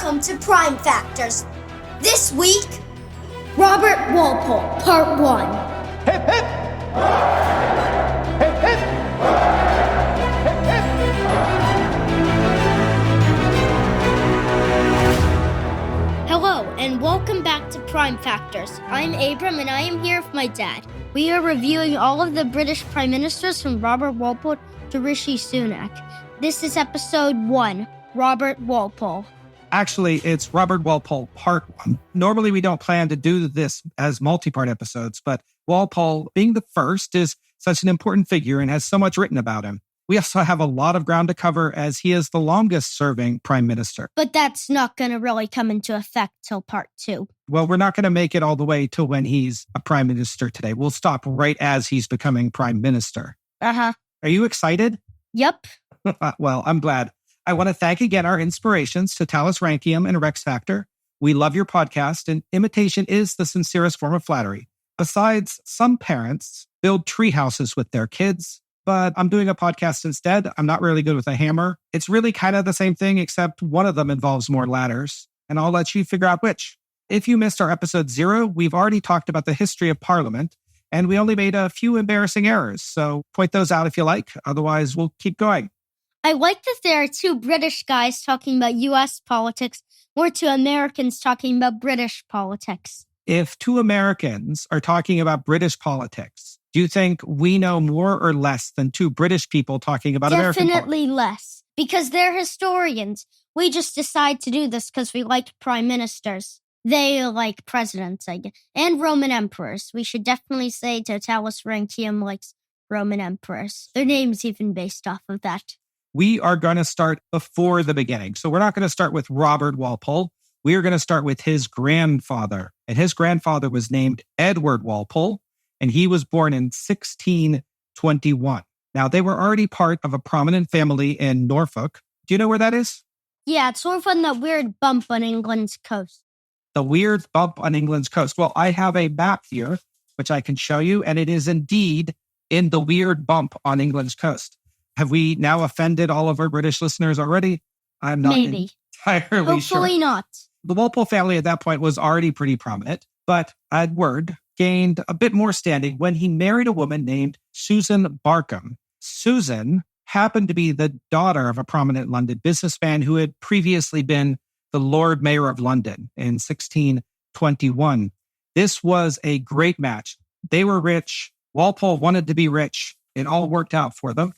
Welcome to Prime Factors. This week, Robert Walpole, Part 1. Hip, hip! Hip, hip! Hip, hip! Hello, and welcome back to Prime Factors. I'm Abram, and I am here with my dad. We are reviewing all of the British Prime Ministers from Robert Walpole to Rishi Sunak. This is episode 1, Robert Walpole. Actually, it's Robert Walpole Part 1. Normally, we don't plan to do this as multi-part episodes, but Walpole, being the first, is such an important figure and has so much written about him. We also have a lot of ground to cover as he is the longest-serving prime minister. But that's not going to really come into effect till Part 2. Well, we're not going to make it all the way to when he's a prime minister today. We'll stop right as he's becoming prime minister. Uh-huh. Are you excited? Yep. Well, I'm glad. I want to thank again our inspirations, Totalis Rankium and Rex Factor. We love your podcast, and imitation is the sincerest form of flattery. Besides, some parents build tree houses with their kids, but I'm doing a podcast instead. I'm not really good with a hammer. It's really kind of the same thing, except one of them involves more ladders, and I'll let you figure out which. If you missed our episode 0, we've already talked about the history of Parliament, and we only made a few embarrassing errors, so point those out if you like. Otherwise, we'll keep going. I like that there are two British guys talking about U.S. politics, or two Americans talking about British politics. If two Americans are talking about British politics, do you think we know more or less than two British people talking about American politics? Definitely less, because they're historians. We just decide to do this because we like prime ministers. They like presidents, I guess, and Roman emperors. We should definitely say Totalis Rankium likes Roman emperors. Their name's even based off of that. We are going to start before the beginning. So we're not going to start with Robert Walpole. We are going to start with his grandfather. And his grandfather was named Edward Walpole, and he was born in 1621. Now, they were already part of a prominent family in Norfolk. Do you know where that is? Yeah, it's sort of on that weird bump on England's coast. The weird bump on England's coast. Well, I have a map here, which I can show you, and it is indeed in the weird bump on England's coast. Have we now offended all of our British listeners already? I'm not Maybe. entirely sure. Hopefully not. The Walpole family at that point was already pretty prominent, but Edward gained a bit more standing when he married a woman named Susan Barkham. Susan happened to be the daughter of a prominent London businessman who had previously been the Lord Mayor of London in 1621. This was a great match. They were rich. Walpole wanted to be rich. It all worked out for them.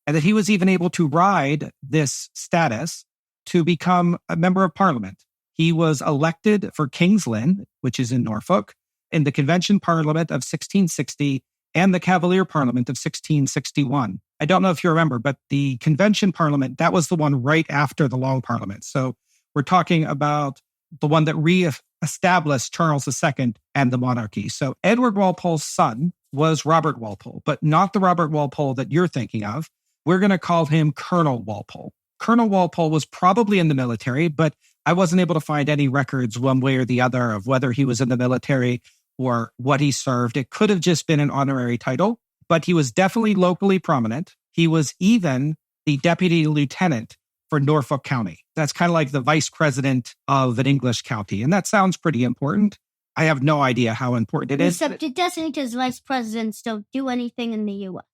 And that he was even able to ride this status to become a member of Parliament. He was elected for King's Lynn, which is in Norfolk, in the Convention Parliament of 1660 and the Cavalier Parliament of 1661. I don't know if you remember, but the Convention Parliament, that was the one right after the Long Parliament. So we're talking about the one that re-established Charles II and the monarchy. So Edward Walpole's son was Robert Walpole, but not the Robert Walpole that you're thinking of. We're going to call him Colonel Walpole. Colonel Walpole was probably in the military, but I wasn't able to find any records one way or the other of whether he was in the military or what he served. It could have just been an honorary title, but he was definitely locally prominent. He was even the deputy lieutenant for Norfolk County. That's kind of like the vice president of an English county, and that sounds pretty important. I have no idea how important it is. Except it doesn't, because vice presidents don't do anything in the U.S.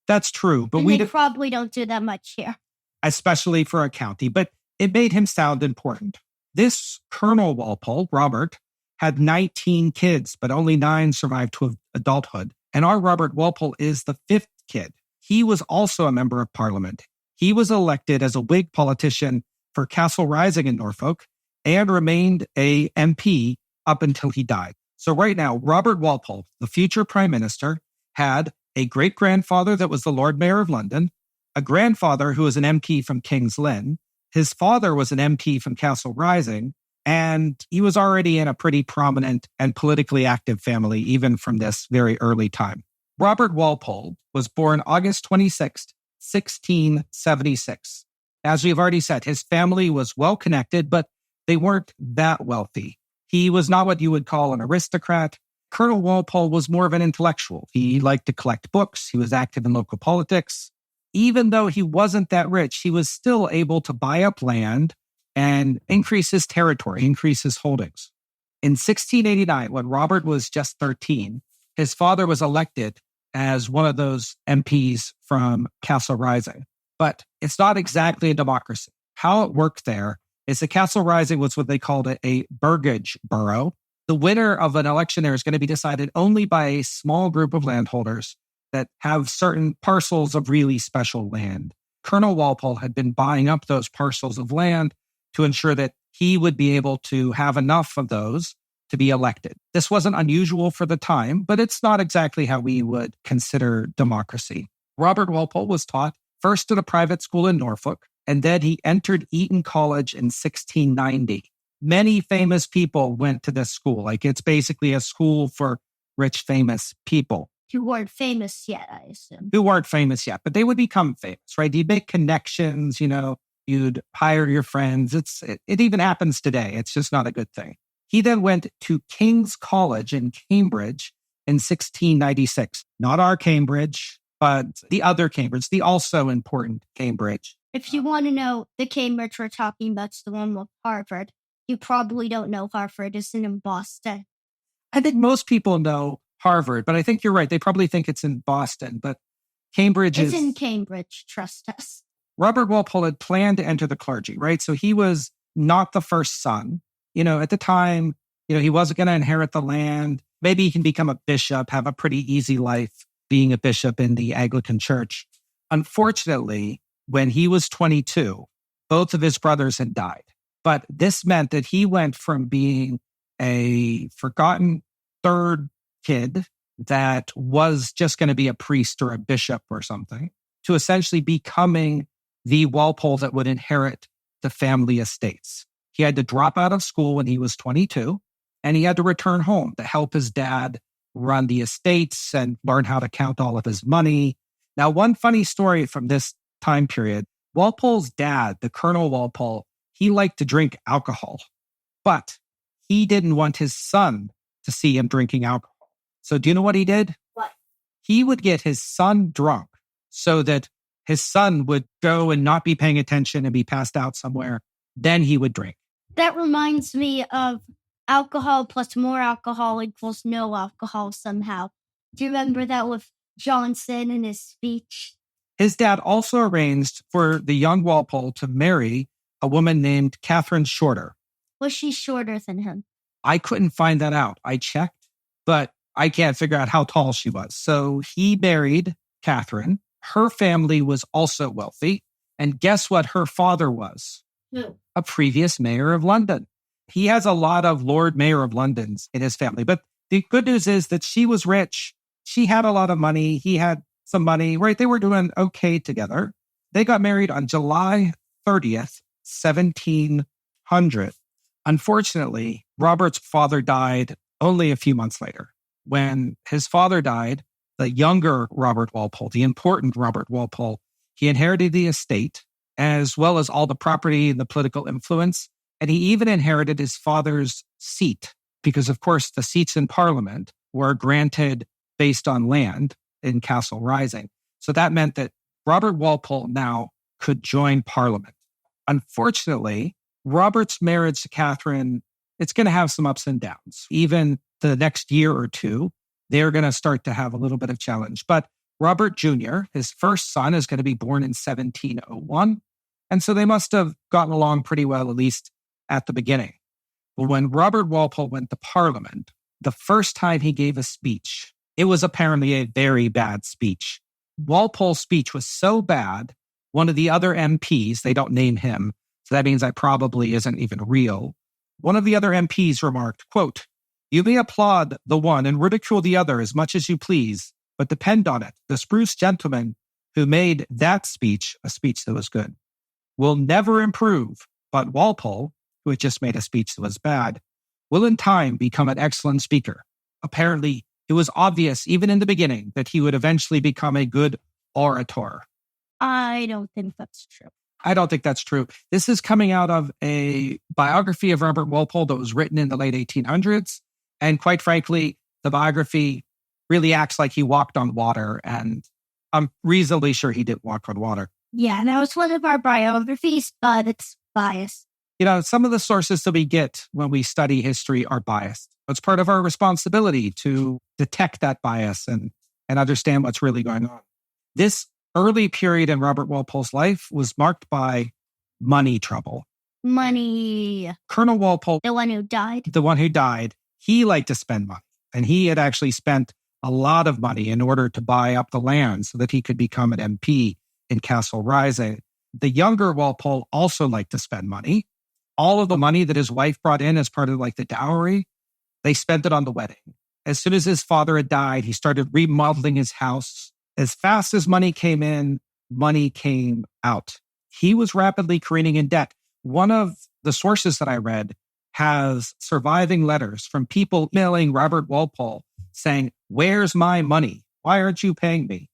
That's true, but they probably don't do that much here. Especially for a county, but it made him sound important. This Colonel Walpole, Robert, had 19 kids, but only 9 survived to adulthood. And our Robert Walpole is the 5th kid. He was also a member of Parliament. He was elected as a Whig politician for Castle Rising in Norfolk and remained a MP up until he died. So right now, Robert Walpole, the future prime minister, had a great-grandfather that was the Lord Mayor of London, a grandfather who was an MP from King's Lynn, his father was an MP from Castle Rising, and he was already in a pretty prominent and politically active family, even from this very early time. Robert Walpole was born August 26, 1676. As we've already said, his family was well-connected, but they weren't that wealthy. He was not what you would call an aristocrat. Colonel Walpole was more of an intellectual. He liked to collect books. He was active in local politics. Even though he wasn't that rich, he was still able to buy up land and increase his territory, increase his holdings. In 1689, when Robert was just 13, his father was elected as one of those MPs from Castle Rising. But it's not exactly a democracy. How it worked there is the Castle Rising was what they called a burgage borough. The winner of an election there is going to be decided only by a small group of landholders that have certain parcels of really special land. Colonel Walpole had been buying up those parcels of land to ensure that he would be able to have enough of those to be elected. This wasn't unusual for the time, but it's not exactly how we would consider democracy. Robert Walpole was taught first at a private school in Norfolk, and then he entered Eton College in 1690. Many famous people went to this school. Like, it's basically a school for rich, famous people. Who weren't famous yet, I assume. Who weren't famous yet, but they would become famous, right? You'd make connections, you'd hire your friends. It even happens today. It's just not a good thing. He then went to King's College in Cambridge in 1696. Not our Cambridge, but the other Cambridge, the also important Cambridge. If you want to know the Cambridge we're talking about, it's the one with Harvard. You probably don't know Harvard isn't in Boston. I think most people know Harvard, but I think you're right. They probably think it's in Boston, but Cambridge It's in Cambridge, trust us. Robert Walpole had planned to enter the clergy, right? So he was not the first son. At the time, he wasn't going to inherit the land. Maybe he can become a bishop, have a pretty easy life being a bishop in the Anglican Church. Unfortunately, when he was 22, both of his brothers had died. But this meant that he went from being a forgotten third kid that was just going to be a priest or a bishop or something to essentially becoming the Walpole that would inherit the family estates. He had to drop out of school when he was 22, and he had to return home to help his dad run the estates and learn how to count all of his money. Now, one funny story from this time period, Walpole's dad, the Colonel Walpole, he liked to drink alcohol, but he didn't want his son to see him drinking alcohol. So do you know what he did? What? He would get his son drunk so that his son would go and not be paying attention and be passed out somewhere. Then he would drink. That reminds me of alcohol plus more alcohol equals no alcohol somehow. Do you remember that with Johnson in his speech? His dad also arranged for the young Walpole to marry a woman named Catherine Shorter. Was she shorter than him? I couldn't find that out. I checked, but I can't figure out how tall she was. So he married Catherine. Her family was also wealthy. And guess what her father was? Who? A previous mayor of London. He has a lot of Lord Mayor of Londons in his family. But the good news is that she was rich. She had a lot of money. He had some money, right? They were doing okay together. They got married on July 30th, 1700. Unfortunately, Robert's father died only a few months later. When his father died, the younger Robert Walpole, the important Robert Walpole, he inherited the estate as well as all the property and the political influence. And he even inherited his father's seat because, of course, the seats in Parliament were granted based on land in Castle Rising. So that meant that Robert Walpole now could join Parliament. Unfortunately, Robert's marriage to Catherine, it's going to have some ups and downs. Even the next year or two, they're going to start to have a little bit of challenge. But Robert Jr., his first son, is going to be born in 1701. And so they must have gotten along pretty well, at least at the beginning. But when Robert Walpole went to Parliament, the first time he gave a speech, it was apparently a very bad speech. Walpole's speech was so bad, one of the other MPs, they don't name him, so that means I probably isn't even real. One of the other MPs remarked, quote, "You may applaud the one and ridicule the other as much as you please, but depend on it, the spruce gentleman who made that speech, a speech that was good, will never improve, but Walpole, who had just made a speech that was bad, will in time become an excellent speaker." Apparently, it was obvious, even in the beginning, that he would eventually become a good orator. I don't think that's true. I don't think that's true. This is coming out of a biography of Robert Walpole that was written in the late 1800s. And quite frankly, the biography really acts like he walked on water. And I'm reasonably sure he didn't walk on water. Yeah, that was one of our biographies, but it's biased. Some of the sources that we get when we study history are biased. It's part of our responsibility to detect that bias and understand what's really going on. This early period in Robert Walpole's life was marked by money trouble. Money. Colonel Walpole, The one who died, he liked to spend money. And he had actually spent a lot of money in order to buy up the land so that he could become an MP in Castle Rising. The younger Walpole also liked to spend money. All of the money that his wife brought in as part of the dowry, they spent it on the wedding. As soon as his father had died, he started remodeling his house. As fast as money came in, money came out. He was rapidly careening in debt. One of the sources that I read has surviving letters from people emailing Robert Walpole saying, "Where's my money? Why aren't you paying me?"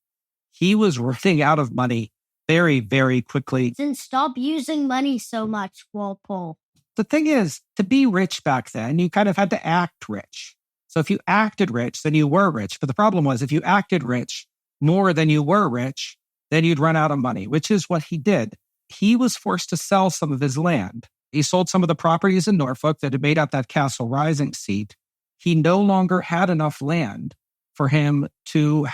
He was running out of money very, very quickly. Then stop using money so much, Walpole. The thing is, to be rich back then, you kind of had to act rich. So if you acted rich, then you were rich. But the problem was, if you acted rich more than you were rich, then you'd run out of money, which is what he did. He was forced to sell some of his land. He sold some of the properties in Norfolk that had made up that Castle Rising seat. He no longer had enough land for him to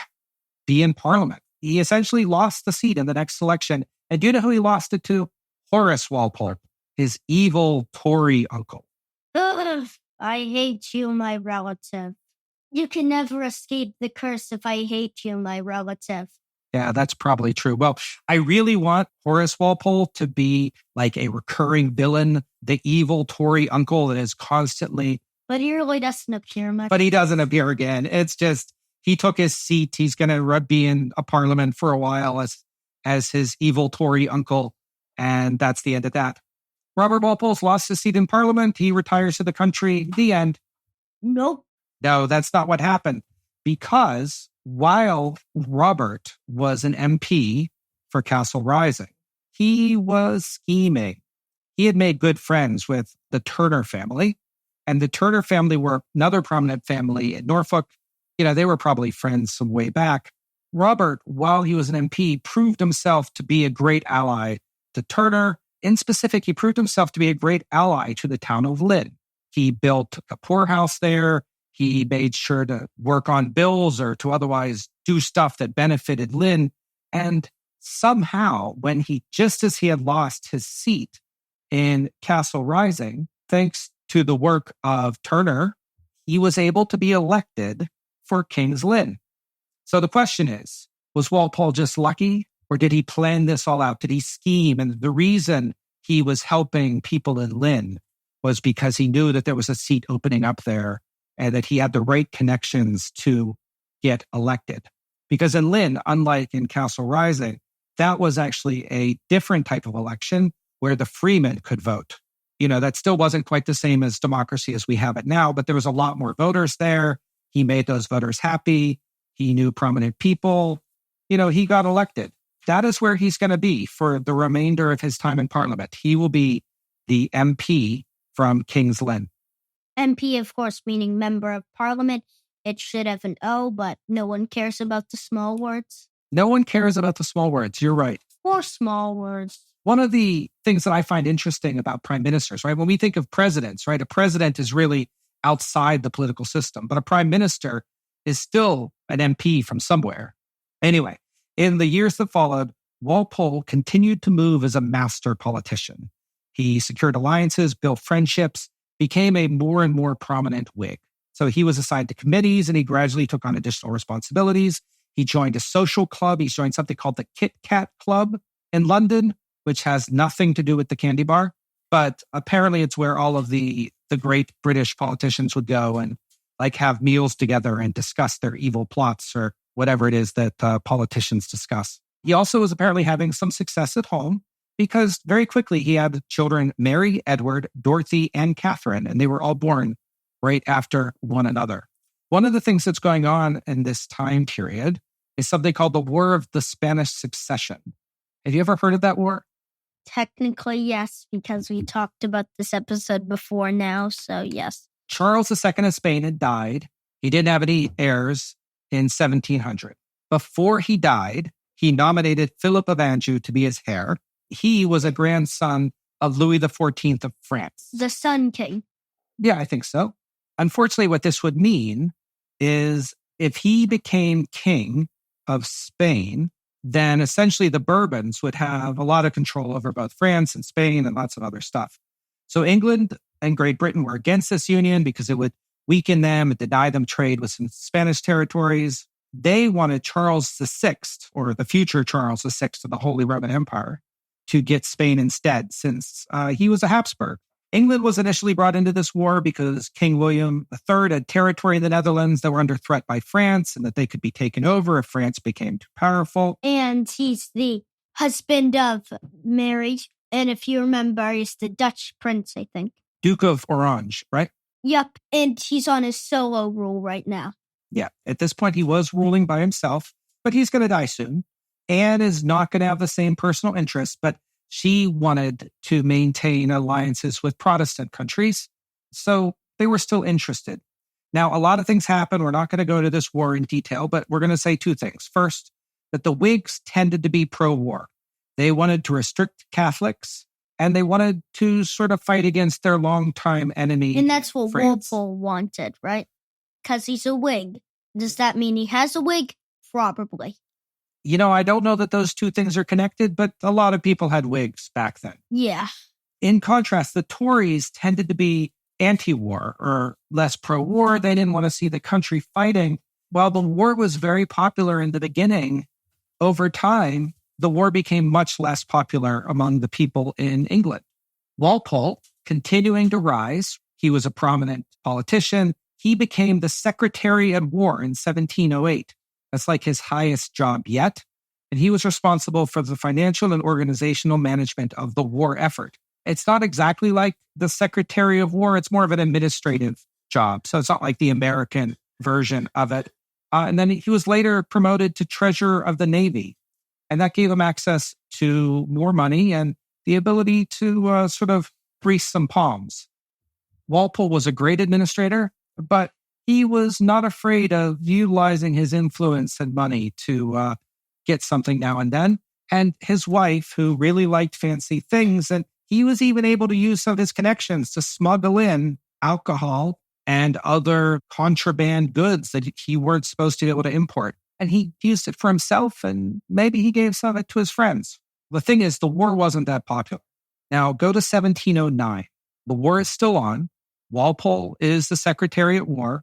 be in Parliament. He essentially lost the seat in the next election. And do you know who he lost it to? Horace Walpole, his evil Tory uncle. Ugh, I hate you, my relative. You can never escape the curse if I hate you, my relative. Yeah, that's probably true. Well, I really want Horace Walpole to be like a recurring villain, the evil Tory uncle that is constantly... But he really doesn't appear much. But he doesn't appear again. It's just, he took his seat. He's going to be in a parliament for a while as his evil Tory uncle. And that's the end of that. Robert Walpole's lost his seat in parliament. He retires to the country. The end. Nope. No, that's not what happened. Because while Robert was an MP for Castle Rising, he was scheming. He had made good friends with the Turner family. And the Turner family were another prominent family in Norfolk. They were probably friends some way back. Robert, while he was an MP, proved himself to be a great ally to Turner. In specific, he proved himself to be a great ally to the town of Lynn. He built a poorhouse there. He made sure to work on bills or to otherwise do stuff that benefited Lynn. And somehow, just as he had lost his seat in Castle Rising, thanks to the work of Turner, he was able to be elected for King's Lynn. So the question is, was Walpole just lucky, or did he plan this all out? Did he scheme? And the reason he was helping people in Lynn was because he knew that there was a seat opening up there and that he had the right connections to get elected. Because in Lynn, unlike in Castle Rising, that was actually a different type of election where the freemen could vote. That still wasn't quite the same as democracy as we have it now, but there was a lot more voters there. He made those voters happy. He knew prominent people. He got elected. That is where he's going to be for the remainder of his time in Parliament. He will be the MP from King's Lynn. MP, of course, meaning Member of Parliament. It should have an O, but no one cares about the small words. No one cares about the small words. You're right. Or small words. One of the things that I find interesting about prime ministers, right? When we think of presidents, right? A president is really outside the political system, but a prime minister is still an MP from somewhere. Anyway, in the years that followed, Walpole continued to move as a master politician. He secured alliances, built friendships, became a more and more prominent Whig. So he was assigned to committees and he gradually took on additional responsibilities. He joined a social club. He joined something called the Kit Kat Club in London, which has nothing to do with the candy bar. But apparently it's where all of the great British politicians would go and have meals together and discuss their evil plots or whatever it is that politicians discuss. He also was apparently having some success at home because very quickly he had children, Mary, Edward, Dorothy, and Catherine, and they were all born right after one another. One of the things that's going on in this time period is something called the War of the Spanish Succession. Have you ever heard of that war? Technically, yes, because we talked about this episode before now, so yes. Charles II of Spain had died. He didn't have any heirs in 1700. Before he died, he nominated Philip of Anjou to be his heir. He was a grandson of Louis XIV of France. The Sun King. Yeah, I think so. Unfortunately, what this would mean is if he became king of Spain, then essentially the Bourbons would have a lot of control over both France and Spain and lots of other stuff. So England and Great Britain were against this union because it would weaken them and deny them trade with some Spanish territories. They wanted Charles VI, or the future Charles VI of the Holy Roman Empire, to get Spain instead, since he was a Habsburg. England was initially brought into this war because King William III had territory in the Netherlands that were under threat by France and that they could be taken over if France became too powerful. And he's the husband of Mary. And if you remember, he's the Dutch prince, I think. Duke of Orange, right? Yep. And he's on his solo rule right now. Yeah. At this point, he was ruling by himself, but he's going to die soon. Anne is not going to have the same personal interests, but she wanted to maintain alliances with Protestant countries, so they were still interested. Now, a lot of things happen. We're not going to go to this war in detail, but we're going to say two things. First, that the Whigs tended to be pro-war. They wanted to restrict Catholics, and they wanted to sort of fight against their longtime enemy. And that's what France. Walpole wanted, right? Because he's a Whig. Does that mean he has a Whig? Probably. I don't know that those two things are connected, but a lot of people had Whigs back then. Yeah. In contrast, the Tories tended to be anti-war or less pro-war. They didn't want to see the country fighting. While the war was very popular in the beginning, over time, the war became much less popular among the people in England. Walpole, continuing to rise, he was a prominent politician. He became the Secretary at War in 1708. That's like his highest job yet. And he was responsible for the financial and organizational management of the war effort. It's not exactly like the Secretary of War. It's more of an administrative job. So it's not like the American version of it. And then he was later promoted to Treasurer of the Navy. And that gave him access to more money and the ability to sort of grease some palms. Walpole was a great administrator, but he was not afraid of utilizing his influence and money to get something now and then. And his wife, who really liked fancy things, and he was even able to use some of his connections to smuggle in alcohol and other contraband goods that he weren't supposed to be able to import. And he used it for himself, and maybe he gave some of it to his friends. The thing is, the war wasn't that popular. Now, go to 1709. The war is still on. Walpole is the Secretary at War.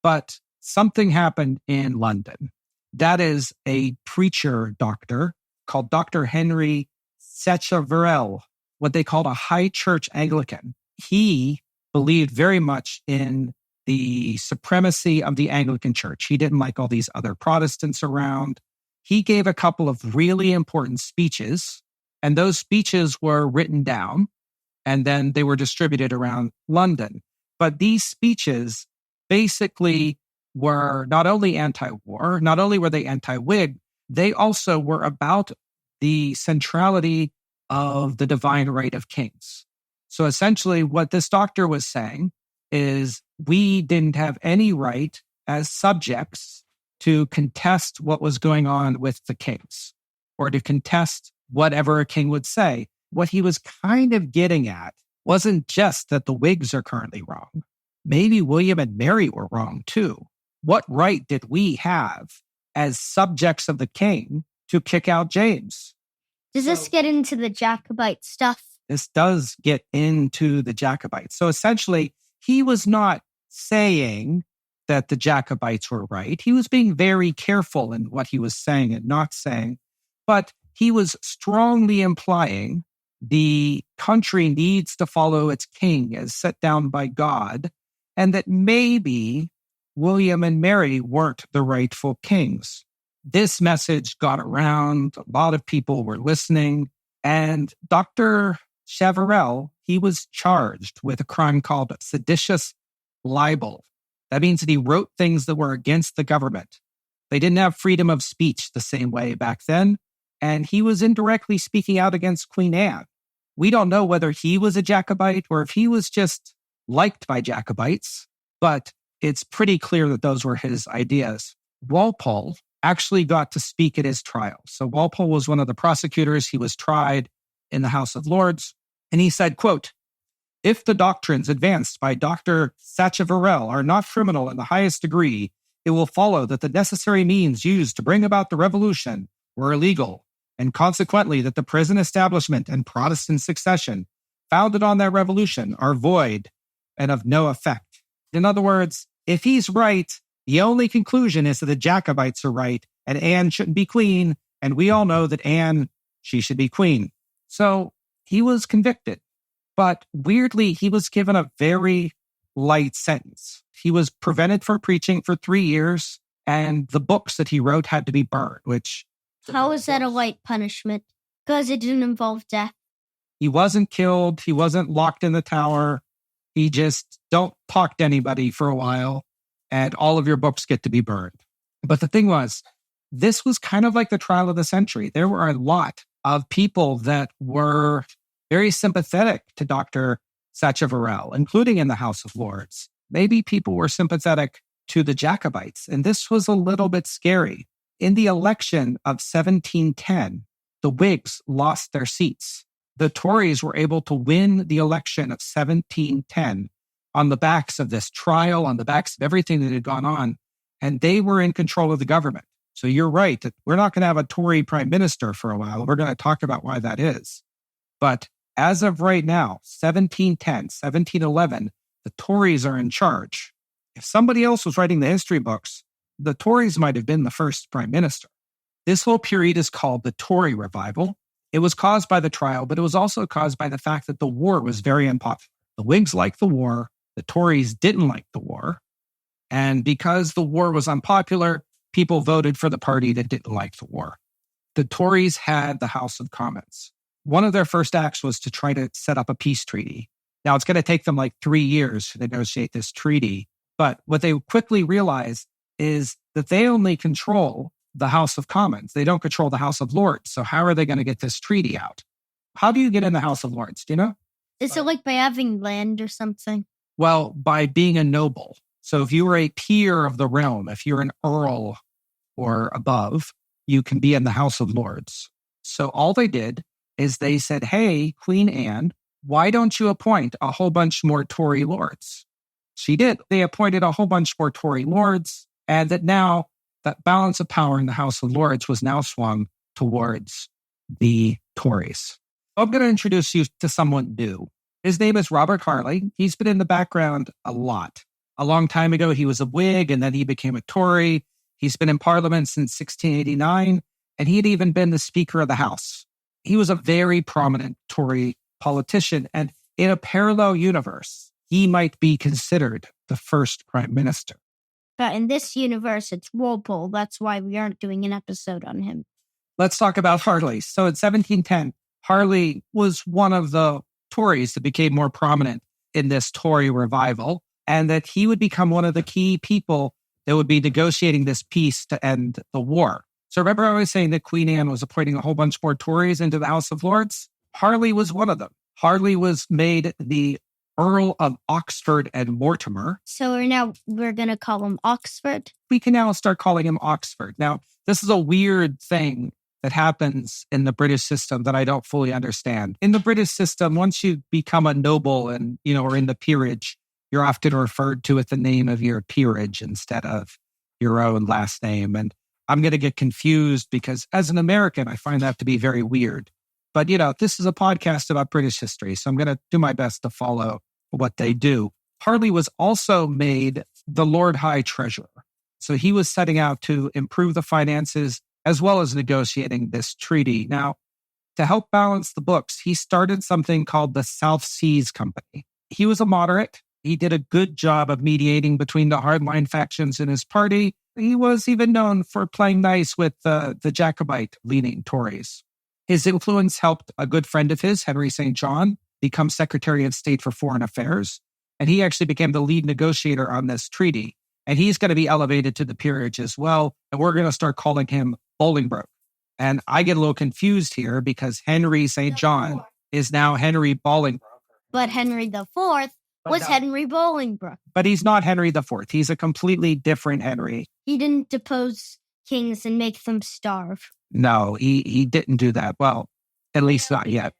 But something happened in London. That is a preacher doctor called Dr. Henry Sacheverell, what they called a high church Anglican. He believed very much in the supremacy of the Anglican Church. He didn't like all these other Protestants around. He gave a couple of really important speeches, and those speeches were written down, and then they were distributed around London. But these speeches basically were not only anti-war, not only were they anti-Whig, they also were about the centrality of the divine right of kings. So essentially what this doctor was saying is we didn't have any right as subjects to contest what was going on with the kings or to contest whatever a king would say. What he was kind of getting at wasn't just that the Whigs are currently wrong. Maybe William and Mary were wrong too. What right did we have as subjects of the king to kick out James? Does this get into the Jacobite stuff? This does get into the Jacobites. So essentially, he was not saying that the Jacobites were right. He was being very careful in what he was saying and not saying, but he was strongly implying the country needs to follow its king as set down by God, and that maybe William and Mary weren't the rightful kings. This message got around. A lot of people were listening. And Dr. Sacheverell, he was charged with a crime called seditious libel. That means that he wrote things that were against the government. They didn't have freedom of speech the same way back then. And he was indirectly speaking out against Queen Anne. We don't know whether he was a Jacobite or if he was just liked by Jacobites, but it's pretty clear that those were his ideas. Walpole actually got to speak at his trial. So Walpole was one of the prosecutors. He was tried in the House of Lords. And he said, quote, "If the doctrines advanced by Dr. Sacheverell are not criminal in the highest degree, it will follow that the necessary means used to bring about the revolution were illegal, and consequently that the present establishment and Protestant succession founded on that revolution are void and of no effect." In other words, if he's right, the only conclusion is that the Jacobites are right and Anne shouldn't be queen, and we all know that Anne, she should be queen. So he was convicted, but weirdly, he was given a very light sentence. He was prevented from preaching for 3 years, and the books that he wrote had to be burned, which... How is that a light punishment? Because it didn't involve death. He wasn't killed. He wasn't locked in the tower. He just don't talk to anybody for a while, and all of your books get to be burned. But the thing was, this was kind of like the trial of the century. There were a lot of people that were very sympathetic to Dr. Sacheverell, including in the House of Lords. Maybe people were sympathetic to the Jacobites, and this was a little bit scary. In the election of 1710, the Whigs lost their seats. The Tories were able to win the election of 1710 on the backs of this trial, on the backs of everything that had gone on, and they were in control of the government. So you're right that we're not going to have a Tory prime minister for a while. We're going to talk about why that is. But as of right now, 1710, 1711, the Tories are in charge. If somebody else was writing the history books, the Tories might have been the first prime minister. This whole period is called the Tory Revival. It was caused by the trial, but it was also caused by the fact that the war was very unpopular. The Whigs liked the war. The Tories didn't like the war. And because the war was unpopular, people voted for the party that didn't like the war. The Tories had the House of Commons. One of their first acts was to try to set up a peace treaty. Now, it's going to take them like 3 years to negotiate this treaty. But what they quickly realized is that they only control the House of Commons. They don't control the House of Lords. So how are they going to get this treaty out? How do you get in the House of Lords? Do you know? Is it like by having land or something? Well, by being a noble. So if you were a peer of the realm, if you're an earl or above, you can be in the House of Lords. So all they did is they said, "Hey, Queen Anne, why don't you appoint a whole bunch more Tory lords?" She did. They appointed a whole bunch more Tory lords, and that now that balance of power in the House of Lords was now swung towards the Tories. I'm going to introduce you to someone new. His name is Robert Harley. He's been in the background a lot. A long time ago, he was a Whig, and then he became a Tory. He's been in Parliament since 1689, and he had even been the Speaker of the House. He was a very prominent Tory politician, and in a parallel universe, he might be considered the first prime minister. But in this universe, it's Walpole. That's why we aren't doing an episode on him. Let's talk about Harley. So in 1710, Harley was one of the Tories that became more prominent in this Tory revival, and that he would become one of the key people that would be negotiating this peace to end the war. So remember I was saying that Queen Anne was appointing a whole bunch more Tories into the House of Lords? Harley was one of them. Harley was made the Earl of Oxford and Mortimer. So we're going to call him Oxford? We can now start calling him Oxford. Now, this is a weird thing that happens in the British system that I don't fully understand. In the British system, once you become a noble and, or in the peerage, you're often referred to with the name of your peerage instead of your own last name. And I'm going to get confused because as an American, I find that to be very weird. But, this is a podcast about British history, so I'm going to do my best to follow what they do. Harley was also made the Lord High Treasurer. So he was setting out to improve the finances as well as negotiating this treaty. Now, to help balance the books, he started something called the South Seas Company. He was a moderate. He did a good job of mediating between the hardline factions in his party. He was even known for playing nice with the Jacobite-leaning Tories. His influence helped a good friend of his, Henry St. John, become Secretary of State for Foreign Affairs. And he actually became the lead negotiator on this treaty. And he's going to be elevated to the peerage as well. And we're going to start calling him Bolingbroke. And I get a little confused here because Henry St. John is now Henry Bolingbroke. But Henry IV was Henry Bolingbroke. But he's not Henry IV. He's a completely different Henry. He didn't depose kings and make them starve. No, he didn't do that. Well, at least not yet.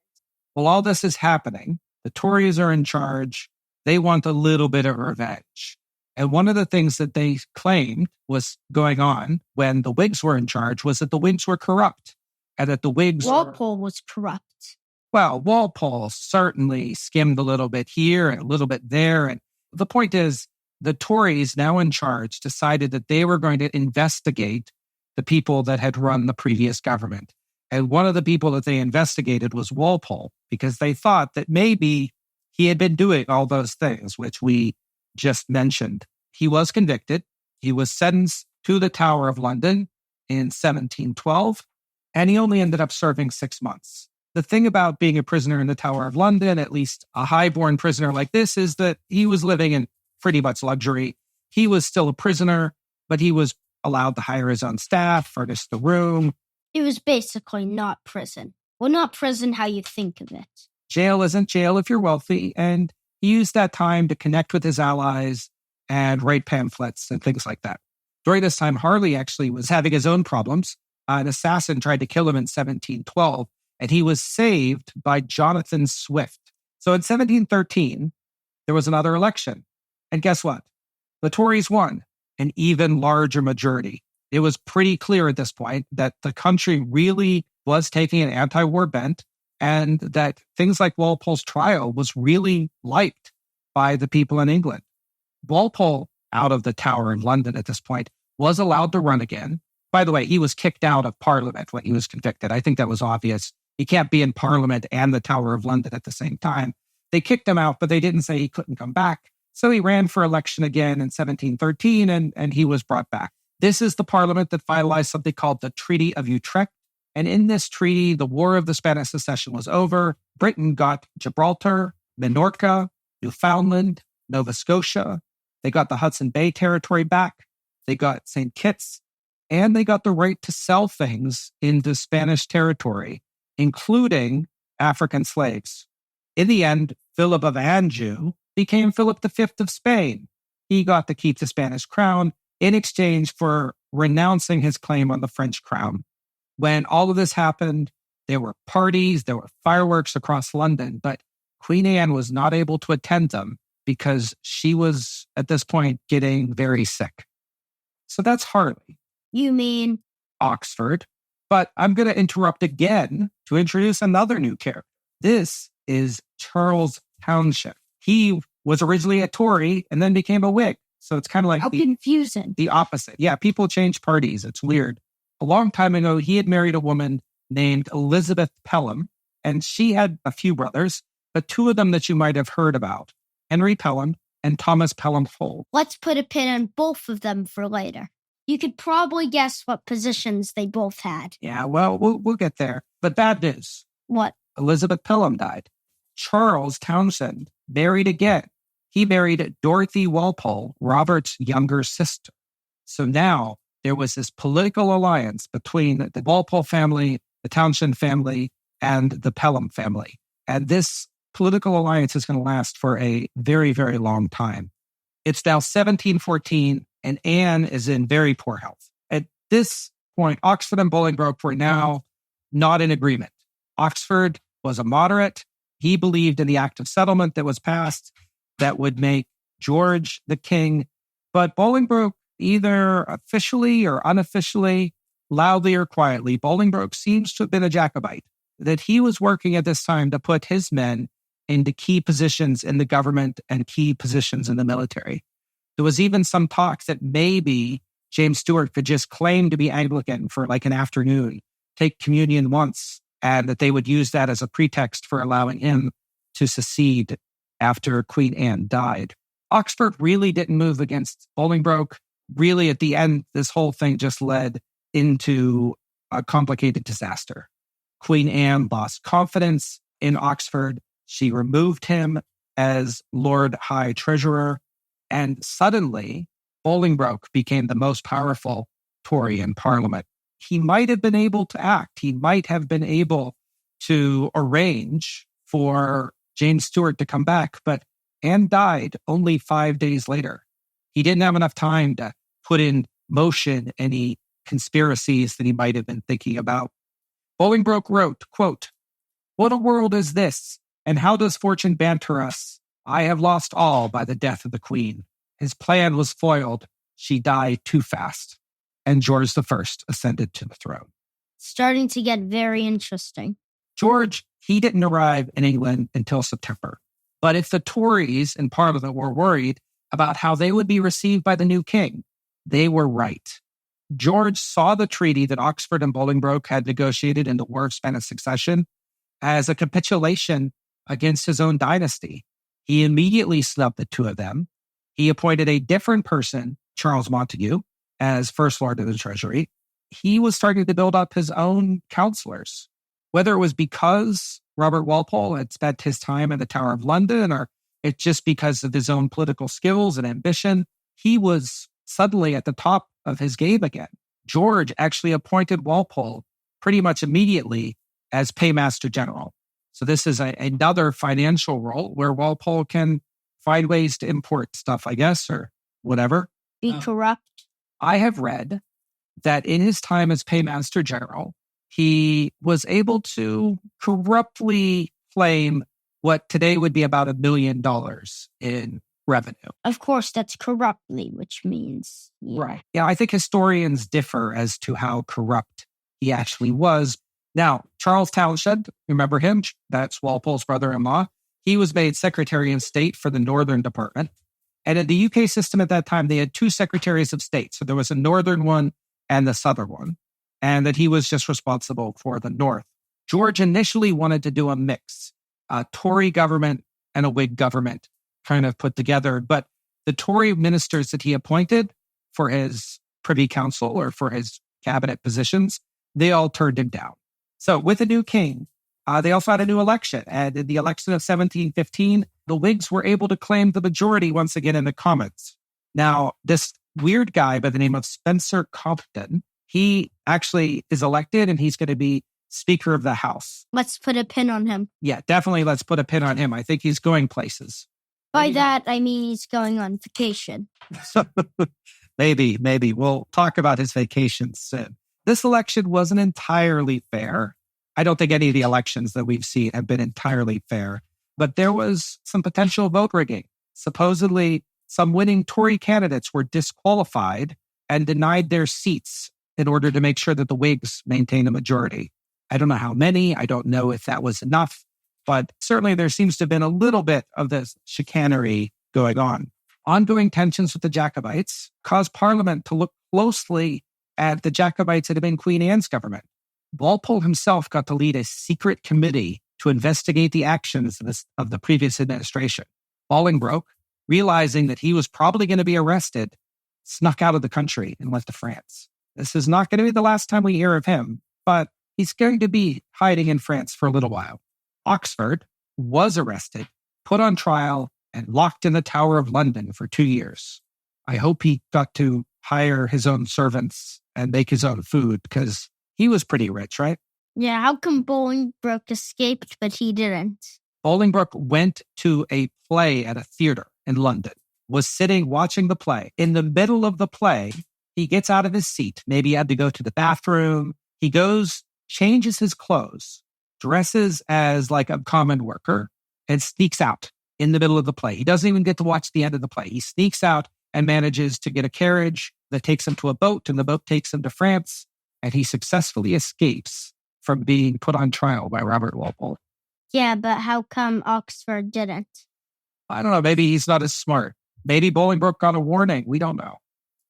Well, all this is happening. The Tories are in charge. They want a little bit of revenge. And one of the things that they claimed was going on when the Whigs were in charge was that the Whigs were corrupt and that the Whigs... Walpole was corrupt. Well, Walpole certainly skimmed a little bit here and a little bit there. And the point is, the Tories now in charge decided that they were going to investigate the people that had run the previous government. And one of the people that they investigated was Walpole, because they thought that maybe he had been doing all those things, which we just mentioned. He was convicted. He was sentenced to the Tower of London in 1712, and he only ended up serving 6 months. The thing about being a prisoner in the Tower of London, at least a high-born prisoner like this, is that he was living in pretty much luxury. He was still a prisoner, but he was allowed to hire his own staff, furnish the room. It was basically not prison. Well, not prison how you think of it. Jail isn't jail if you're wealthy, and he used that time to connect with his allies and write pamphlets and things like that. During this time, Harley actually was having his own problems. An assassin tried to kill him in 1712, and he was saved by Jonathan Swift. So in 1713, there was another election. And guess what? The Tories won an even larger majority. It was pretty clear at this point that the country really was taking an anti-war bent, and that things like Walpole's trial was really liked by the people in England. Walpole, out of the Tower of London at this point, was allowed to run again. By the way, he was kicked out of Parliament when he was convicted. I think that was obvious. He can't be in Parliament and the Tower of London at the same time. They kicked him out, but they didn't say he couldn't come back. So he ran for election again in 1713, and he was brought back. This is the Parliament that finalized something called the Treaty of Utrecht. And in this treaty, the War of the Spanish Succession was over. Britain got Gibraltar, Minorca, Newfoundland, Nova Scotia. They got the Hudson Bay Territory back. They got St. Kitts. And they got the right to sell things into Spanish territory, including African slaves. In the end, Philip of Anjou became Philip V of Spain. He got to keep the Spanish crown in exchange for renouncing his claim on the French crown. When all of this happened, there were parties, there were fireworks across London, but Queen Anne was not able to attend them because she was, at this point, getting very sick. So that's Harley. You mean? Oxford. But I'm going to interrupt again to introduce another new character. This is Charles Townshend. He was originally a Tory and then became a Whig. So it's kind of like how confusing. The opposite. Yeah, people change parties. It's weird. A long time ago, he had married a woman named Elizabeth Pelham, and she had a few brothers, but two of them that you might have heard about, Henry Pelham and Thomas Pelham Hull. Let's put a pin on both of them for later. You could probably guess what positions they both had. Yeah, well, we'll get there. But bad news. What? Elizabeth Pelham died. Charles Townshend married again. He married Dorothy Walpole, Robert's younger sister. So now there was this political alliance between the Walpole family, the Townshend family, and the Pelham family. And this political alliance is going to last for a very, very long time. It's now 1714, and Anne is in very poor health. At this point, Oxford and Bolingbroke were now not in agreement. Oxford was a moderate. He believed in the Act of Settlement that was passed that would make George the king. But Bolingbroke, either officially or unofficially, loudly or quietly, Bolingbroke seems to have been a Jacobite, that he was working at this time to put his men into key positions in the government and key positions in the military. There was even some talk that maybe James Stewart could just claim to be Anglican for like an afternoon, take communion once, and that they would use that as a pretext for allowing him to secede after Queen Anne died. Oxford really didn't move against Bolingbroke. Really, at the end, this whole thing just led into a complicated disaster. Queen Anne lost confidence in Oxford. She removed him as Lord High Treasurer, and suddenly Bolingbroke became the most powerful Tory in Parliament. He might have been able to act. He might have been able to arrange for James Stewart to come back, but Anne died only 5 days later. He didn't have enough time to put in motion any conspiracies that he might have been thinking about. Bolingbroke wrote, quote, What a world is this? And how does fortune banter us? I have lost all by the death of the queen. His plan was foiled. She died too fast. And George I ascended to the throne. Starting to get very interesting. George, he didn't arrive in England until September. But if the Tories in Parliament were worried about how they would be received by the new king, they were right. George saw the treaty that Oxford and Bolingbroke had negotiated in the War of Spanish Succession as a capitulation against his own dynasty. He immediately snubbed the two of them. He appointed a different person, Charles Montague, as First Lord of the Treasury. He was starting to build up his own counselors. Whether it was because Robert Walpole had spent his time in the Tower of London, or it's just because of his own political skills and ambition, he was suddenly at the top of his game again. George actually appointed Walpole pretty much immediately as Paymaster General. So this is another financial role where Walpole can find ways to import stuff, I guess, or whatever. Be corrupt. I have read that in his time as Paymaster General, he was able to corruptly claim what today would be about $1 million in revenue. Of course, that's corruptly, which means... Right. Yeah, I think historians differ as to how corrupt he actually was. Now, Charles Townshend, remember him? That's Walpole's brother-in-law. He was made Secretary of State for the Northern Department. And in the UK system at that time, they had two Secretaries of State. So there was a Northern one and the Southern one. And that he was just responsible for the North. George initially wanted to do a mix, a Tory government and a Whig government kind of put together. But the Tory ministers that he appointed for his Privy Council or for his cabinet positions, they all turned him down. So with a new king, they also had a new election. And in the election of 1715, the Whigs were able to claim the majority once again in the Commons. Now, this weird guy by the name of Spencer Compton, he actually is elected and he's going to be Speaker of the House. Let's put a pin on him. Yeah, definitely let's put a pin on him. I think he's going places. By that, I mean he's going on vacation. Maybe. We'll talk about his vacations soon. This election wasn't entirely fair. I don't think any of the elections that we've seen have been entirely fair, but there was some potential vote rigging. Supposedly, some winning Tory candidates were disqualified and denied their seats in order to make sure that the Whigs maintained a majority. I don't know how many. I don't know if that was enough, but certainly there seems to have been a little bit of this chicanery going on. Ongoing tensions with the Jacobites caused Parliament to look closely at the Jacobites that had been Queen Anne's government. Walpole himself got to lead a secret committee to investigate the actions of the previous administration. Bolingbroke, realizing that he was probably going to be arrested, snuck out of the country and went to France. This is not going to be the last time we hear of him, but he's going to be hiding in France for a little while. Oxford was arrested, put on trial, and locked in the Tower of London for 2 years. I hope he got to hire his own servants and make his own food because he was pretty rich, right? Yeah, how come Bolingbroke escaped, but he didn't? Bolingbroke went to a play at a theater in London, was sitting watching the play. In the middle of the play, he gets out of his seat. Maybe he had to go to the bathroom. He goes, changes his clothes, dresses as like a common worker, and sneaks out in the middle of the play. He doesn't even get to watch the end of the play. He sneaks out and manages to get a carriage that takes him to a boat, and the boat takes him to France, and he successfully escapes from being put on trial by Robert Walpole. Yeah, but how come Oxford didn't? I don't know. Maybe he's not as smart. Maybe Bolingbroke got a warning. We don't know.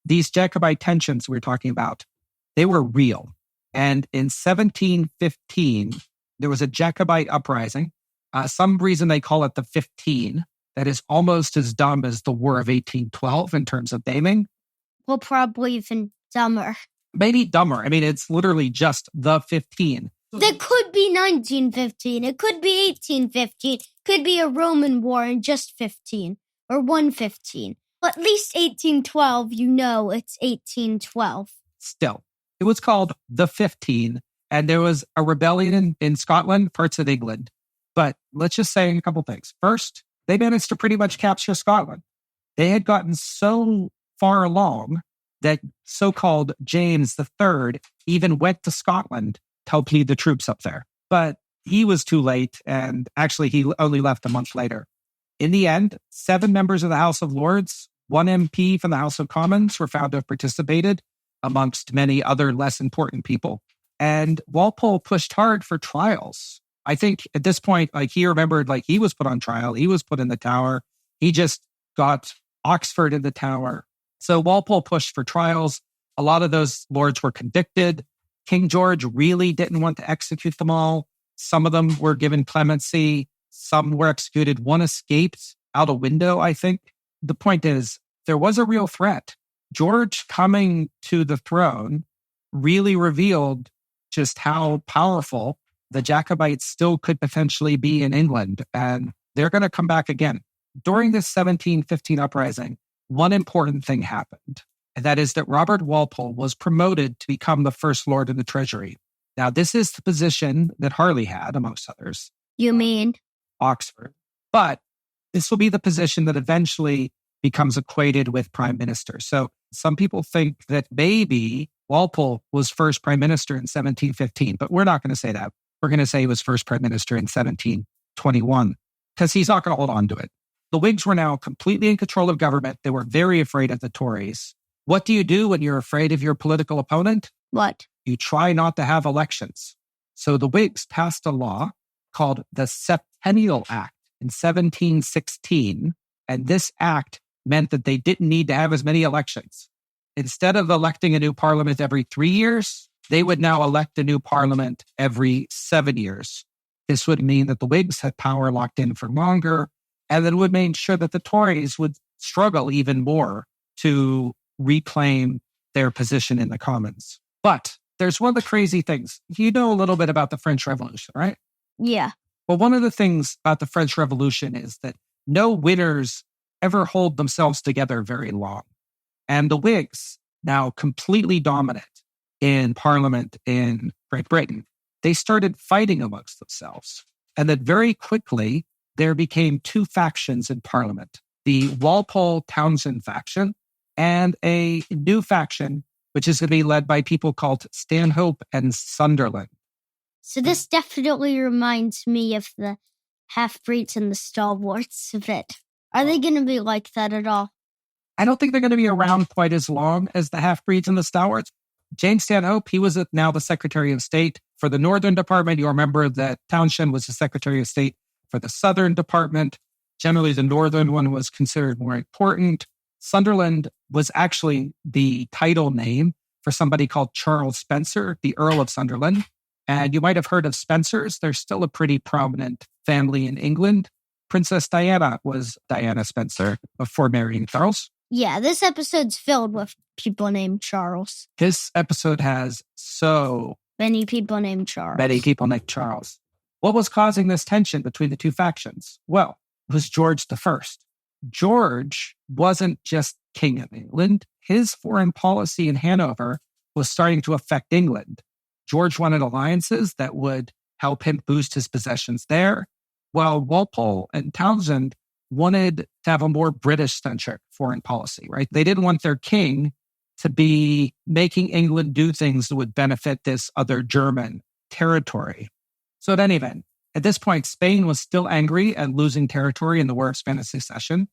These Jacobite tensions we're talking about, they were real. And in 1715, there was a Jacobite uprising. Some reason they call it the 15. That is almost as dumb as the War of 1812 in terms of naming. Well, probably even dumber. Maybe dumber. I mean, it's literally just the 15. There could be 1915. It could be 1815. Could be a Roman war in just 15 or 115. But at least 1812, you know it's 1812. Still, it was called the 15, and there was a rebellion in Scotland, parts of England. But let's just say a couple things. First, they managed to pretty much capture Scotland. They had gotten so far along that so-called James III even went to Scotland to help lead the troops up there. But he was too late, and actually he only left a month later. In the end, 7 members of the House of Lords, 1 MP from the House of Commons were found to have participated, amongst many other less important people. And Walpole pushed hard for trials. I think at this point, he remembered, he was put on trial. He was put in the Tower. He just got Oxford in the Tower. So Walpole pushed for trials. A lot of those lords were convicted. King George really didn't want to execute them all. Some of them were given clemency. Some were executed. One escaped out a window, I think. The point is, there was a real threat. George coming to the throne really revealed just how powerful the Jacobites still could potentially be in England, and they're going to come back again. During this 1715 uprising, one important thing happened, and that is that Robert Walpole was promoted to become the First Lord of the Treasury. Now, this is the position that Harley had, amongst others. You mean? Oxford. But this will be the position that eventually becomes equated with prime minister. So some people think that maybe Walpole was first prime minister in 1715, but we're not going to say that. We're going to say he was first prime minister in 1721, because he's not going to hold on to it. The Whigs were now completely in control of government. They were very afraid of the Tories. What do you do when you're afraid of your political opponent? What? You try not to have elections. So the Whigs passed a law called the Septennial Act in 1716, and this act meant that they didn't need to have as many elections. Instead of electing a new parliament every 3 years, they would now elect a new parliament every 7 years. This would mean that the Whigs had power locked in for longer, and it would make sure that the Tories would struggle even more to reclaim their position in the Commons. But there's one of the crazy things. You know a little bit about the French Revolution, right? Yeah. Well, one of the things about the French Revolution is that no winners ever hold themselves together very long. And the Whigs, now completely dominant in Parliament in Great Britain, they started fighting amongst themselves. And that very quickly, there became 2 factions in Parliament, the Walpole-Townshend faction and a new faction, which is going to be led by people called Stanhope and Sunderland. So this definitely reminds me of the half-breeds and the stalwarts a bit. Are they going to be like that at all? I don't think they're going to be around quite as long as the half-breeds and the stalwarts. James Stanhope, he was now the Secretary of State for the Northern Department. You'll remember that Townshend was the Secretary of State for the Southern Department. Generally, the Northern one was considered more important. Sunderland was actually the title name for somebody called Charles Spencer, the Earl of Sunderland. And you might have heard of Spencers. They're still a pretty prominent family in England. Princess Diana was Diana Spencer before marrying Charles. Yeah, this episode's filled with people named Charles. This episode has so many people named Charles. Many people named Charles. What was causing this tension between the 2 factions? Well, it was George I. George wasn't just king of England. His foreign policy in Hanover was starting to affect England. George wanted alliances that would help him boost his possessions there, while Walpole and Townshend wanted to have a more British-centric foreign policy, right? They didn't want their king to be making England do things that would benefit this other German territory. So at any event, at this point, Spain was still angry at losing territory in the War of Spanish Succession,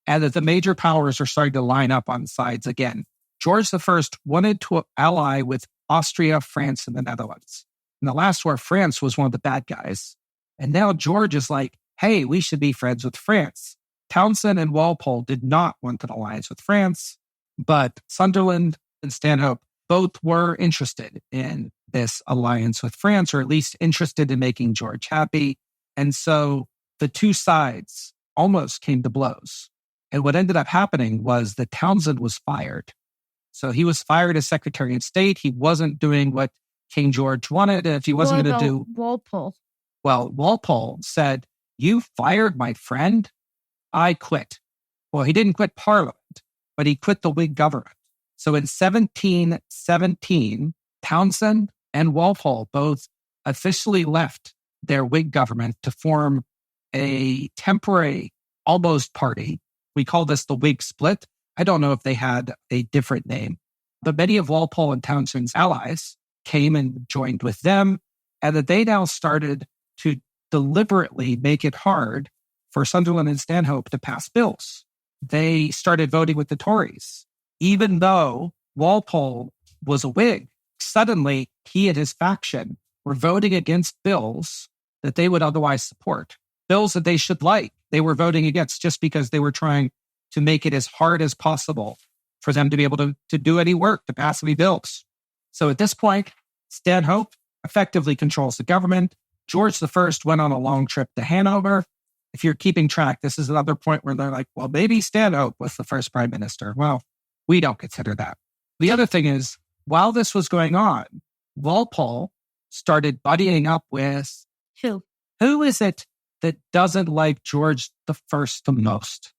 and that the major powers are starting to line up on sides again. George I wanted to ally with Austria, France, and the Netherlands. In the last war, France was one of the bad guys. And now George is like, hey, we should be friends with France. Townshend and Walpole did not want an alliance with France, but Sunderland and Stanhope both were interested in this alliance with France, or at least interested in making George happy. And so the 2 sides almost came to blows. And what ended up happening was that Townshend was fired. So he was fired as Secretary of State. He wasn't doing what King George wanted. And if he wasn't going to do... Walpole? Well, Walpole said, you fired my friend? I quit. Well, he didn't quit Parliament, but he quit the Whig government. So in 1717, Townshend and Walpole both officially left their Whig government to form a temporary, almost party. We call this the Whig split. I don't know if they had a different name, but many of Walpole and Townshend's allies came and joined with them, and that they now started to deliberately make it hard for Sunderland and Stanhope to pass bills. They started voting with the Tories. Even though Walpole was a Whig, suddenly he and his faction were voting against bills that they would otherwise support. Bills that they should like, they were voting against just because they were trying to make it as hard as possible for them to be able to do any work, to pass any bills. So at this point, Stanhope effectively controls the government. George I went on a long trip to Hanover. If you're keeping track, this is another point where they're like, well, maybe Stanhope was the first prime minister. Well, we don't consider that. The other thing is, while this was going on, Walpole started buddying up with... Who? Who is it that doesn't like George I the most?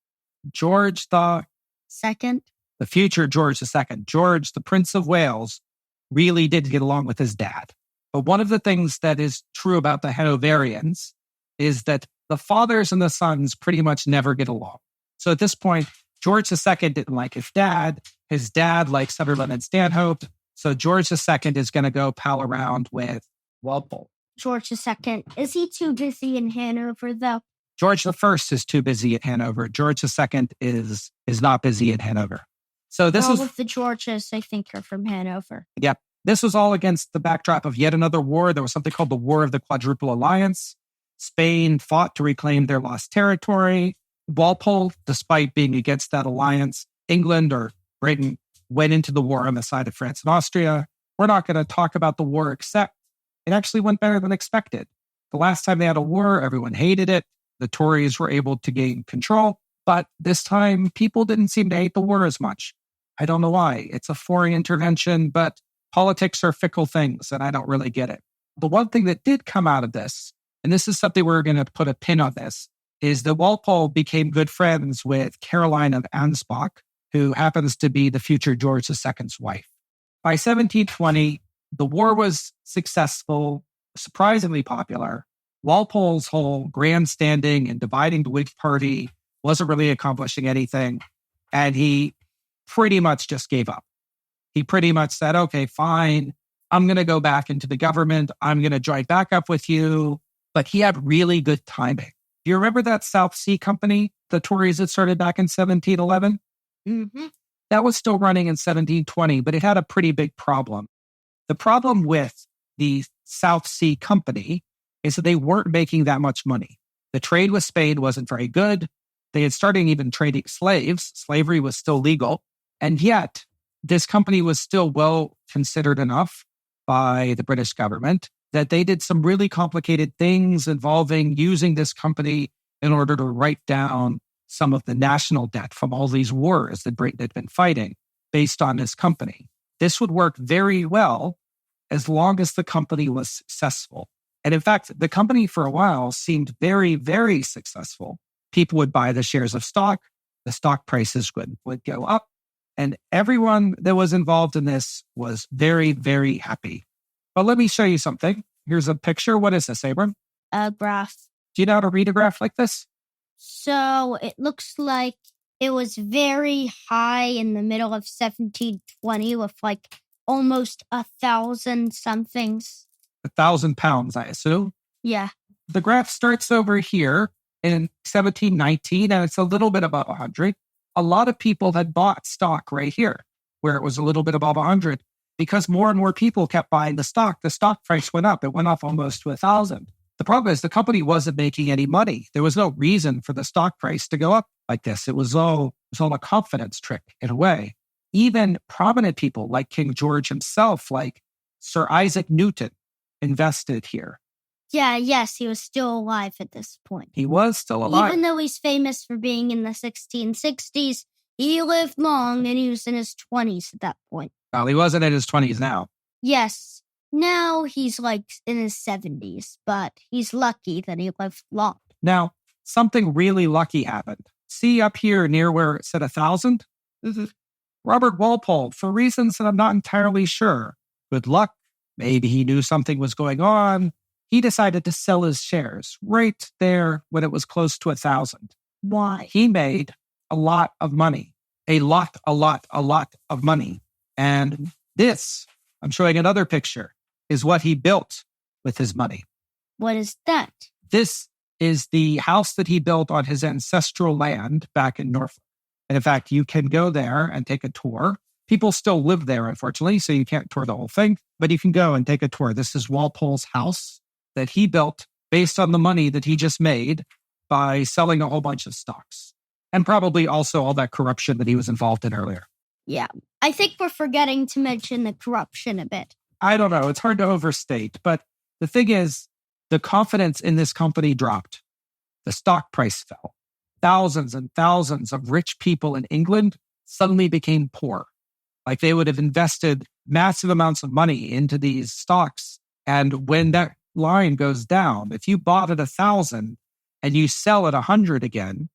George the... Second? The future George II. George, the Prince of Wales, really did get along with his dad. But one of the things that is true about the Hanoverians is that the fathers and the sons pretty much never get along. So at this point, George II didn't like his dad. His dad liked Sunderland and Stanhope. So George II is going to go pal around with Walpole. George II. Is he too busy in Hanover, though? George I is too busy at Hanover. George II is not busy at Hanover. So this all was... of the Georges, I think, are from Hanover. Yep. This was all against the backdrop of yet another war. There was something called the War of the Quadruple Alliance. Spain fought to reclaim their lost territory. Walpole, despite being against that alliance, England or Britain went into the war on the side of France and Austria. We're not going to talk about the war, except it actually went better than expected. The last time they had a war, everyone hated it. The Tories were able to gain control. But this time, people didn't seem to hate the war as much. I don't know why. It's a foreign intervention, but politics are fickle things, and I don't really get it. The one thing that did come out of this, and this is something we're going to put a pin on this, is that Walpole became good friends with Caroline of Ansbach, who happens to be the future George II's wife. By 1720, the war was successful, surprisingly popular. Walpole's whole grandstanding and dividing the Whig party wasn't really accomplishing anything, and he pretty much just gave up. He pretty much said, okay, fine, I'm going to go back into the government. I'm going to join back up with you. But he had really good timing. Do you remember that South Sea Company the Tories had started back in 1711? Mm-hmm. That was still running in 1720, but it had a pretty big problem. The problem with the South Sea Company is that they weren't making that much money. The trade with Spain wasn't very good. They had started even trading slaves. Slavery was still legal. And yet, this company was still well considered enough by the British government that they did some really complicated things involving using this company in order to write down some of the national debt from all these wars that Britain had been fighting based on this company. This would work very well as long as the company was successful. And in fact, the company for a while seemed very, very successful. People would buy the shares of stock, the stock prices would go up, and everyone that was involved in this was very, very happy. But let me show you something. Here's a picture. What is this, Abram? A graph. Do you know how to read a graph like this? So it looks like it was very high in the middle of 1720 with like almost 1,000 somethings. 1,000 pounds, I assume. Yeah. The graph starts over here in 1719, and it's a little bit above 100. A lot of people had bought stock right here, where it was a little bit above 100. Because more and more people kept buying the stock price went up. It went up almost to 1,000. The problem is the company wasn't making any money. There was no reason for the stock price to go up like this. It was all a confidence trick in a way. Even prominent people like King George himself, like Sir Isaac Newton, invested here. Yeah, yes, he was still alive at this point. He was still alive. Even though he's famous for being in the 1660s, he lived long and he was in his 20s at that point. Well, he wasn't in his 20s now. Yes. Now he's like in his 70s, but he's lucky that he lived long. Now, something really lucky happened. See up here near where it said 1,000? Robert Walpole, for reasons that I'm not entirely sure. Good luck. Maybe he knew something was going on. He decided to sell his shares right there when it was close to 1,000. Why? He made a lot of money. A lot of money. And this, I'm showing another picture, is what he built with his money. What is that? This is the house that he built on his ancestral land back in Norfolk. And in fact, you can go there and take a tour. People still live there, unfortunately, so you can't tour the whole thing, but you can go and take a tour. This is Walpole's house that he built based on the money that he just made by selling a whole bunch of stocks, and probably also all that corruption that he was involved in earlier. Yeah, I think we're forgetting to mention the corruption a bit. I don't know. It's hard to overstate, but the thing is, the confidence in this company dropped. The stock price fell. Thousands and thousands of rich people in England suddenly became poor. Like they would have invested massive amounts of money into these stocks. And when that line goes down, if you bought at 1,000 and you sell at 100 again,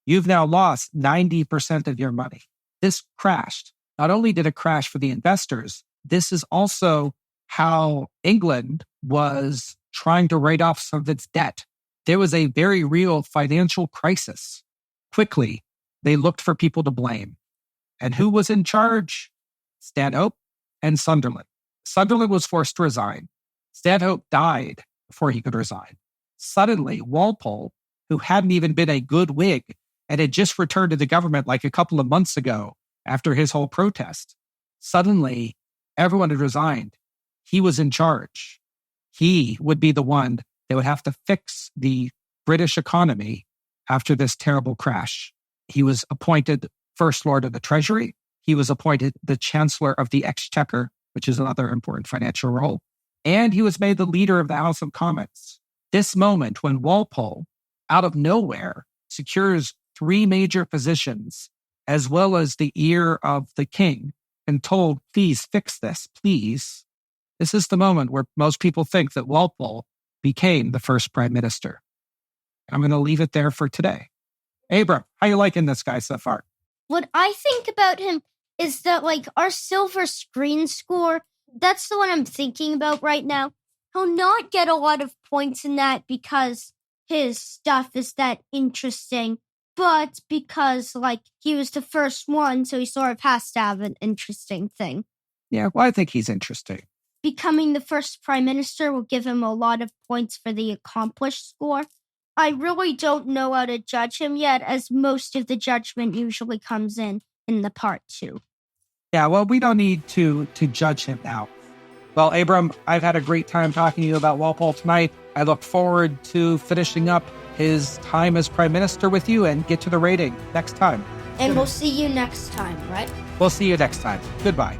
you've now lost 90% of your money. This crashed. Not only did it crash for the investors, this is also how England was trying to write off some of its debt. There was a very real financial crisis. Quickly, they looked for people to blame. And who was in charge? Stanhope and Sunderland. Sunderland was forced to resign. Stanhope died before he could resign. Suddenly, Walpole, who hadn't even been a good Whig and had just returned to the government like a couple of months ago after his whole protest, suddenly everyone had resigned. He was in charge. He would be the one that would have to fix the British economy after this terrible crash. He was appointed First Lord of the Treasury. He was appointed the Chancellor of the Exchequer, which is another important financial role. And he was made the leader of the House of Commons. This moment when Walpole, out of nowhere, secures 3 major positions, as well as the ear of the king, and told, please fix this, please. This is the moment where most people think that Walpole became the first prime minister. I'm going to leave it there for today. Abram, how you liking this guy so far? What I think about him is that, like, our silver screen score, that's the one I'm thinking about right now. He'll not get a lot of points in that because his stuff is that interesting, but because, like, he was the first one, so he sort of has to have an interesting thing. Yeah, well, I think he's interesting. Becoming the first prime minister will give him a lot of points for the accomplished score. I really don't know how to judge him yet, as most of the judgment usually comes in the part 2. Yeah, well, we don't need to judge him now. Well, Abram, I've had a great time talking to you about Walpole tonight. I look forward to finishing up his time as prime minister with you and get to the rating next time. And we'll see you next time, right? We'll see you next time. Goodbye.